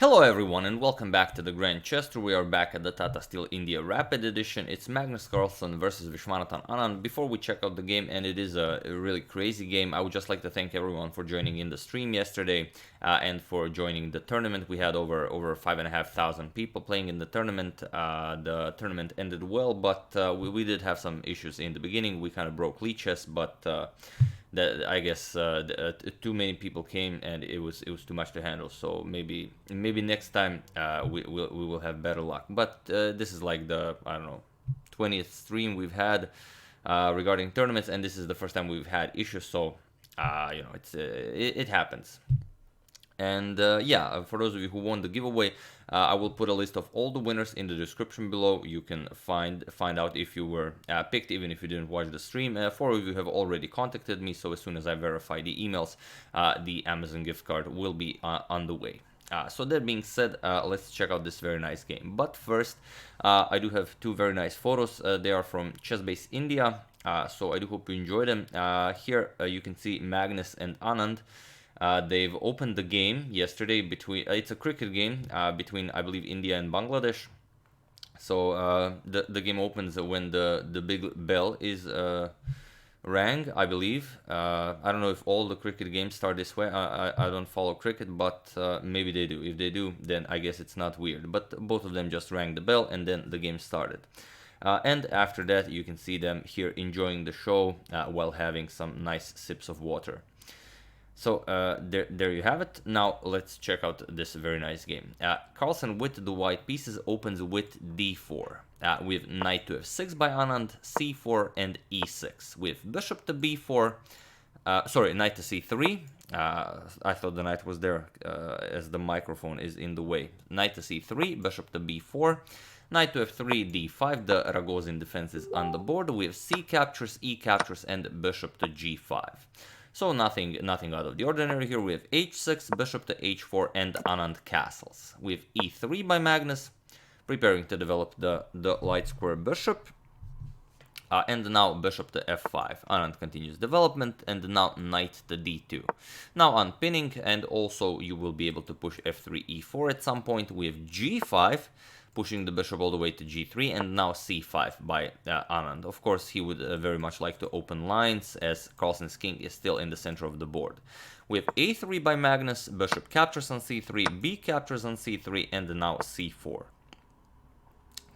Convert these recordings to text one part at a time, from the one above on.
Hello everyone and welcome back to the Grand Chester. We are back at the Tata Steel India Rapid Edition. It's Magnus Carlsen versus Viswanathan Anand. Before we check out the game, and it is a really crazy game, I would just like to thank everyone for joining in the stream yesterday and for joining the tournament. We had over 5,500 people playing in the tournament. The tournament ended well, but we did have some issues in the beginning. We kind of broke leeches, but I guess too many people came and it was too much to handle. So maybe next time we will have better luck. But this is like the 20th stream we've had regarding tournaments, and this is the first time we've had issues. So it happens. And yeah, for those of you who won the giveaway, I will put a list of all the winners in the description below. You can find out if you were picked, even if you didn't watch the stream. 4 of you have already contacted me, so as soon as I verify the emails, the Amazon gift card will be on the way. So that being said, let's check out this very nice game. But first, I do have two very nice photos. They are from Chessbase India, so I do hope you enjoy them. Here you can see Magnus and Anand. They've opened the game yesterday between, it's a cricket game between, I believe, India and Bangladesh. So the game opens when the big bell is rang, I believe. I don't know if all the cricket games start this way. I don't follow cricket, but maybe they do. If they do, then I guess it's not weird. But both of them just rang the bell and then the game started. And after that, you can see them here enjoying the show while having some nice sips of water. So there you have it. Now let's check out this very nice game. Carlsen with the white pieces opens with d4. With knight to f6 by Anand, c4 and e6. With bishop to b4, knight to c3. I thought the knight was there as the microphone is in the way. Knight to c3, bishop to b4. Knight to f3, d5. The Ragozin defense is on the board. We have c captures, e captures, and bishop to g5. So nothing out of the ordinary here. We have h6, bishop to h4, and Anand castles. We have e3 by Magnus, preparing to develop the light square bishop. And now bishop to f5. Anand continues development, and now knight to d2. Now unpinning, and also you will be able to push f3, e4 at some point. We have g5, pushing the bishop all the way to g3, and now c5 by Anand. Of course, he would very much like to open lines, as Carlsen's king is still in the center of the board. We have a3 by Magnus, bishop captures on c3, b captures on c3, and now c4.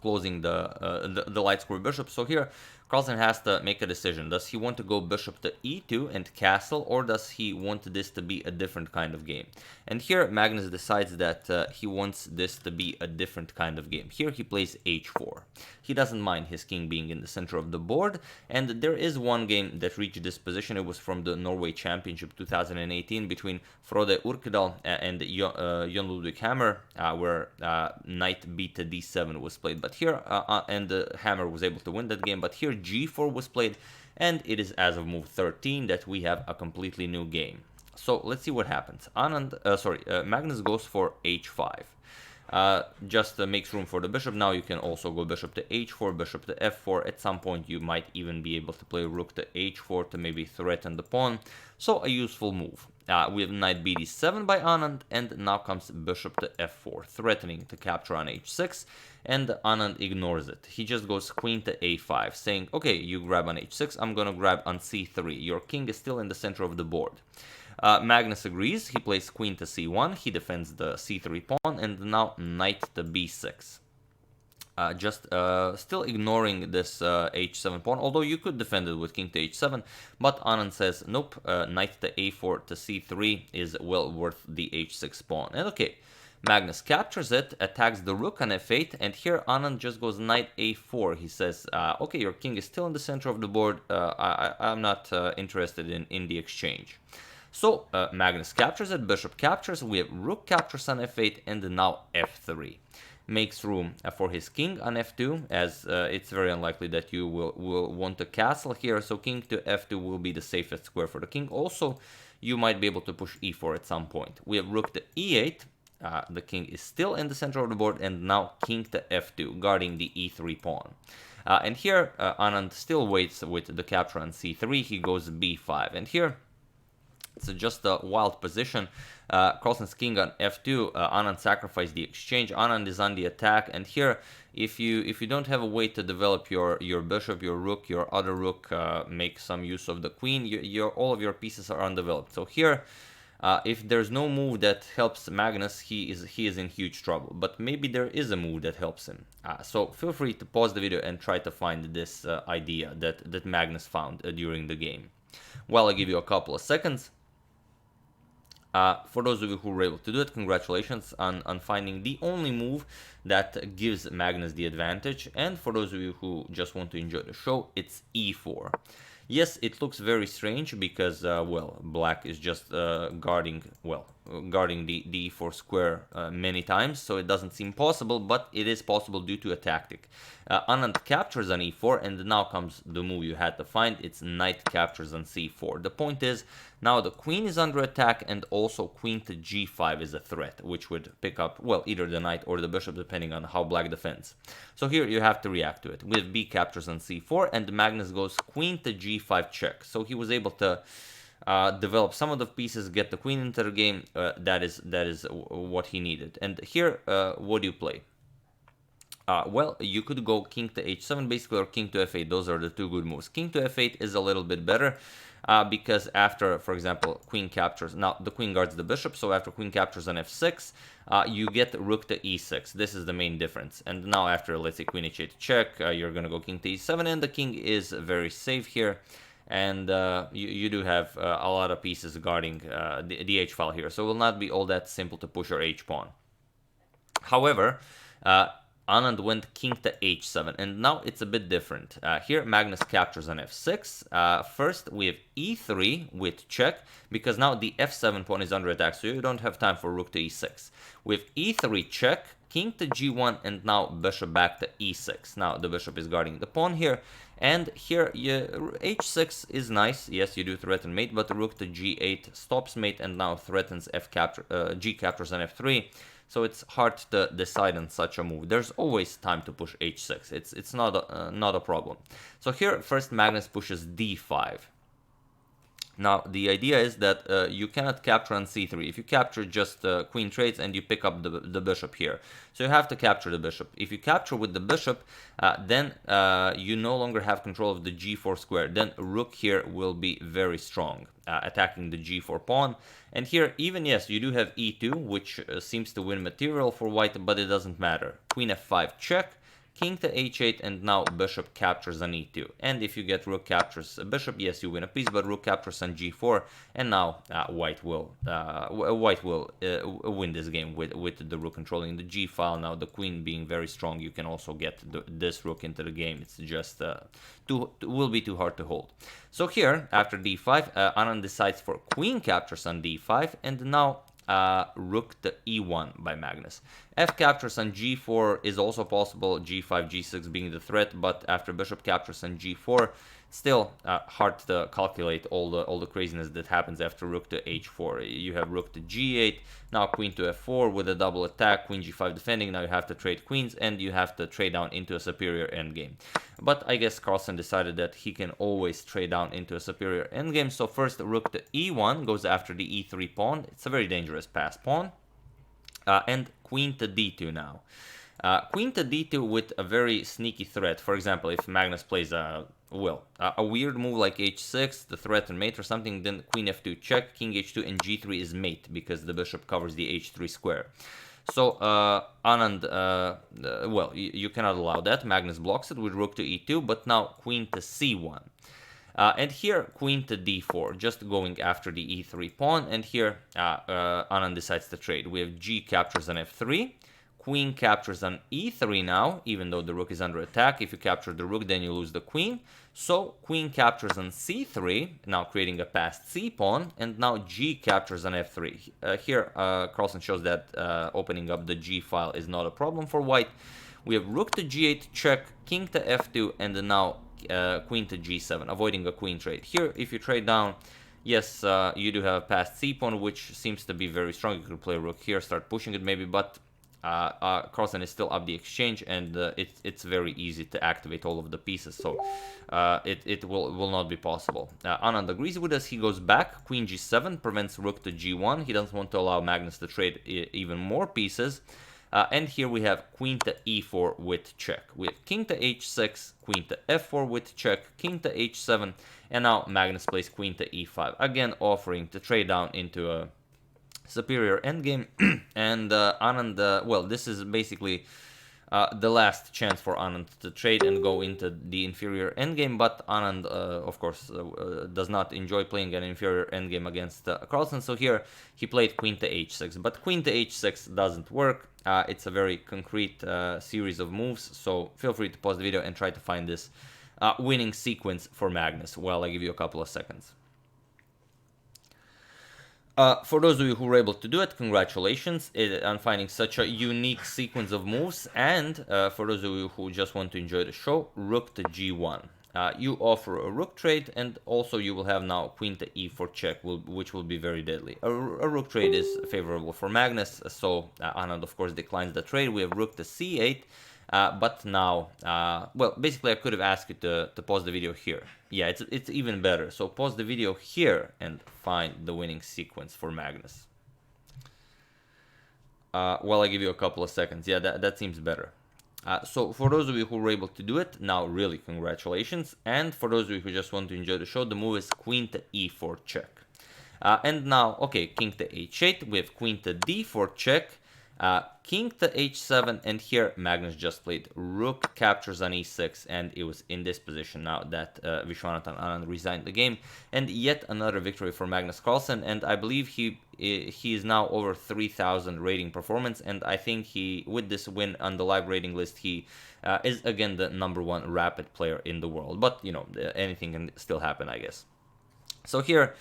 Closing the light square bishop. So here, Carlsen has to make a decision. Does he want to go bishop to e2 and castle, or does he want this to be a different kind of game? And here, Magnus decides that he wants this to be a different kind of game. Here, he plays h4. He doesn't mind his king being in the center of the board, and there is one game that reached this position. It was from the Norway Championship 2018 between Frode Urkedal and Jon Ludvig Hammer, where knight b to d7 was played. But here, and Hammer was able to win that game, but here g4 was played, and it is as of move 13 that we have a completely new game. So let's see what happens. Magnus goes for h5. Just makes room for the bishop. Now you can also go bishop to h4, bishop to f4. At some point you might even be able to play rook to h4 to maybe threaten the pawn. So a useful move. We have knight bd7 by Anand, and now comes bishop to f4, threatening to capture on h6, and Anand ignores it. He just goes queen to a5, saying, okay, you grab on h6, I'm gonna grab on c3. Your king is still in the center of the board. Magnus agrees. He plays queen to c1, he defends the c3 pawn, and now knight to b6. Still ignoring this h7 pawn, although you could defend it with king to h7, but Anand says, nope, knight to a4 to c3 is well worth the h6 pawn. And okay, Magnus captures it, attacks the rook on f8, and here Anand just goes knight a4. He says, okay, your king is still in the center of the board, I'm not interested in the exchange. So Magnus captures it, bishop captures, we have rook captures on f8, and now f3. Makes room for his king on f2, as it's very unlikely that you will want to castle here, so king to f2 will be the safest square for the king. Also, you might be able to push e4 at some point. We have rook to e8, the king is still in the center of the board, and now king to f2, guarding the e3 pawn. And here, Anand still waits with the capture on c3, he goes b5, and here It's just a wild position. Carlsen's king on f2. Anand sacrificed the exchange. Anand is on the attack, and here, if you don't have a way to develop your bishop, your rook, your other rook, make some use of the queen, all of your pieces are undeveloped. So here, if there's no move that helps Magnus, he is in huge trouble. But maybe there is a move that helps him. So feel free to pause the video and try to find this idea that Magnus found during the game. Well, I'll give you a couple of seconds. For those of you who were able to do it, congratulations on finding the only move that gives Magnus the advantage. And for those of you who just want to enjoy the show, it's e4. Yes, it looks very strange because, well, black is just guarding the e4 square many times, so it doesn't seem possible, but it is possible due to a tactic. Anand captures on e4, and now comes the move you had to find. It's knight captures on c4. The point is, now the queen is under attack, and also queen to g5 is a threat, which would pick up, well, either the knight or the bishop, depending on how black defends. So here you have to react to it. With b captures on c4, and Magnus goes queen to g5 check. So he was able to develop some of the pieces, get the queen into the game. That is what he needed. And here, what do you play? Well, you could go king to h7 basically, or king to f8. Those are the two good moves. King to f8 is a little bit better because after, for example, queen captures, now the queen guards the bishop, so after queen captures on f6, you get rook to e6. This is the main difference. And now after, let's say, queen h8 check, you're going to go king to e7, and the king is very safe here. And you do have a lot of pieces guarding the h-file here, so it will not be all that simple to push your h-pawn. However, Anand went king to h7, and now it's a bit different. Here, Magnus captures on f6. First, we have e3 with check, because now the f7 pawn is under attack, so you don't have time for rook to e6. With e3 check, king to g1, and now bishop back to e6. Now the bishop is guarding the pawn here, and here h6 is nice. Yes, you do threaten mate, but the rook to g8 stops mate, and now threatens g captures on f3. So it's hard to decide on such a move. There's always time to push h6. It's not a problem. So here, first Magnus pushes d5. Now, the idea is that you cannot capture on c3. If you capture, just queen trades and you pick up the bishop here. So you have to capture the bishop. If you capture with the bishop, then you no longer have control of the g4 square. Then rook here will be very strong, attacking the g4 pawn. And here, even, yes, you do have e2, which seems to win material for white, but it doesn't matter. Queen f5 check. King to h8, and now bishop captures on e2. And if you get rook captures a bishop, yes, you win a piece, but rook captures on g4, and now white will win this game with the rook controlling the g-file. Now the queen being very strong, you can also get this rook into the game. It's just will be too hard to hold. So here, after d5, Anand decides for queen captures on d5, and now rook to e1 by Magnus. F captures on g4 is also possible, g5, g6 being the threat, but after bishop captures on g4, still hard to calculate all the craziness that happens after rook to h4. You have rook to g8, now queen to f4 with a double attack, queen g5 defending. Now you have to trade queens, and you have to trade down into a superior endgame. But I guess Carlsen decided that he can always trade down into a superior endgame. So first, rook to e1 goes after the e3 pawn. It's a very dangerous pass pawn. And queen to d2 now. Queen to d2 with a very sneaky threat. For example, if Magnus plays a weird move like h6, the threat and mate or something, then queen f2 check, king h2, and g3 is mate because the bishop covers the h3 square. So Anand, you cannot allow that. Magnus blocks it with rook to e2, but now queen to c1. And here, queen to d4, just going after the e3 pawn. And here, Anand decides to trade. We have g captures on f3. Queen captures on e3 now, even though the rook is under attack. If you capture the rook, then you lose the queen. So queen captures on c3, now creating a passed c pawn. And now g captures on f3. Here, Carlsen shows that opening up the g file is not a problem for white. We have rook to g8 check, king to f2, and then now queen to g7, avoiding a queen trade. Here, if you trade down, yes, you do have a passed c pawn, which seems to be very strong. You could play rook here, start pushing it maybe, but Carlsen is still up the exchange, and it's very easy to activate all of the pieces, so it will not be possible. Anand agrees with us. He goes back. Queen g7 prevents rook to g1. He doesn't want to allow Magnus to trade even more pieces. And here we have queen to e4 with check. We have king to h6, queen to f4 with check, king to h7, and now Magnus plays queen to e5, again offering to trade down into a superior endgame. And Anand, well, this is basically the last chance for Anand to trade and go into the inferior endgame, but Anand, of course, does not enjoy playing an inferior endgame against Carlsen, so here he played queen to h6, but queen to h6 doesn't work. It's a very concrete series of moves, so feel free to pause the video and try to find this winning sequence for Magnus while I give you a couple of seconds. For those of you who were able to do it, congratulations on finding such a unique sequence of moves. And for those of you who just want to enjoy the show, rook to g1. You offer a rook trade, and also you will have now queen to e4 check, which will be very deadly. A rook trade is favorable for Magnus, so Anand of course declines the trade. We have rook to c8. But now, well, basically I could have asked you to pause the video here. Yeah, it's even better. So pause the video here and find the winning sequence for Magnus. Well, I give you a couple of seconds. Yeah, that seems better. So for those of you who were able to do it, now really congratulations. And for those of you who just want to enjoy the show, the move is queen to e4 check. And now, okay, king to h8, we have queen to d4 check. King to h7, and here Magnus just played rook captures on e6, and it was in this position now that Viswanathan Anand resigned the game, and yet another victory for Magnus Carlsen. And I believe he is now over 3,000 rating performance, and I think he, with this win on the live rating list, he is again the #1 rapid player in the world. But you know, anything can still happen, I guess. So here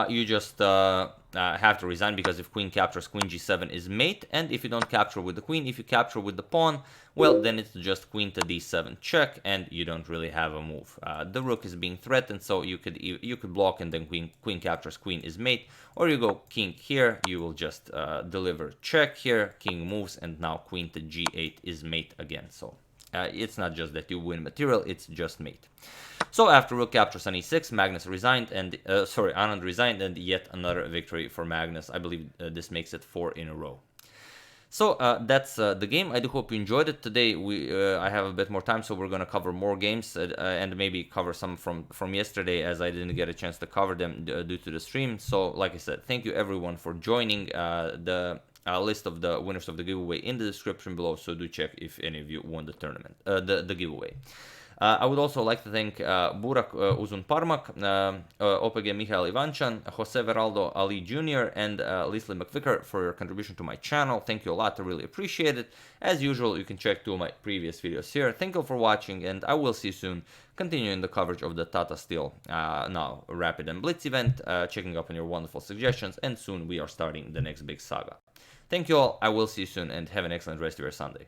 you just have to resign, because if queen captures, queen g7 is mate, and if you don't capture with the queen, if you capture with the pawn, well, then it's just queen to d7 check, and you don't really have a move. The rook is being threatened, so you could block, and then queen captures, queen is mate, or you go king here, you will just deliver check here, king moves, and now queen to g8 is mate again. So it's not just that you win material, it's just mate. So after rook captures on e6, Magnus resigned, and Anand resigned, and yet another victory for Magnus. I believe this makes it 4 in a row. So that's the game. I do hope you enjoyed it. Today I have a bit more time, so we're going to cover more games and maybe cover some from yesterday, as I didn't get a chance to cover them due to the stream. So like I said, thank you everyone for joining. The list of the winners of the giveaway in the description below, so do check if any of you won the tournament, the giveaway. I would also like to thank Burak Uzun Parmak, OPG Michael Ivanchan, Jose Veraldo Ali Jr., and Leslie McVicker for your contribution to my channel. Thank you a lot, I really appreciate it. As usual, you can check 2 of my previous videos here. Thank you for watching, and I will see you soon, continuing the coverage of the Tata Steel now Rapid and Blitz event, checking up on your wonderful suggestions, and soon we are starting the next big saga. Thank you all, I will see you soon, and have an excellent rest of your Sunday.